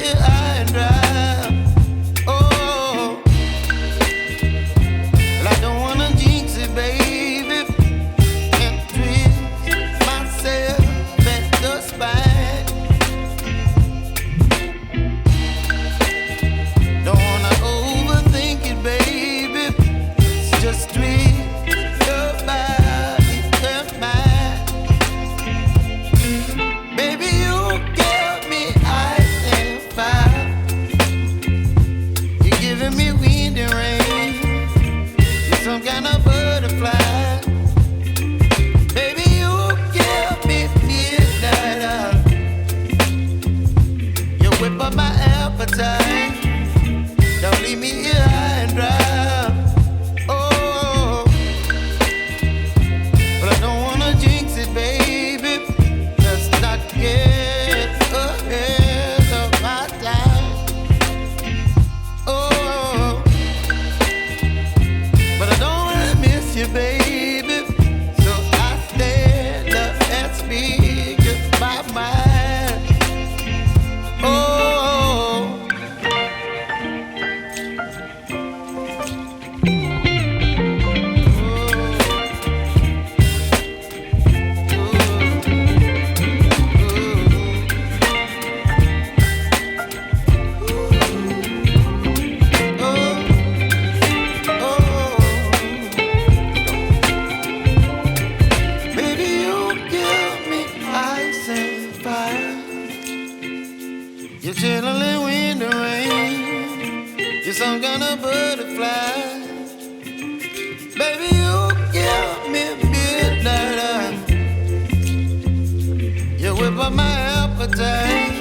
here high and dry. Oh, well, I don't wanna jinx it, baby, and twist myself at the spine. Don't wanna overthink it, baby. It's just twist your body and mine. Baby, you give me ice and fire. You're giving me wind and rain. You're some kind of butterfly. Baby, you give me midnight. You whip up my appetite. Don't leave me here high and dry. Oh, but I don't wanna jinx it, baby. Let's not get ahead of my time. Oh, but I don't wanna miss you, baby. So I stand up and speak my mind. Oh. Baby, you give me ice and fire. You're chilling wind and rain. You're some kind of butterfly. Baby, you give me midnight. You whip up my appetite.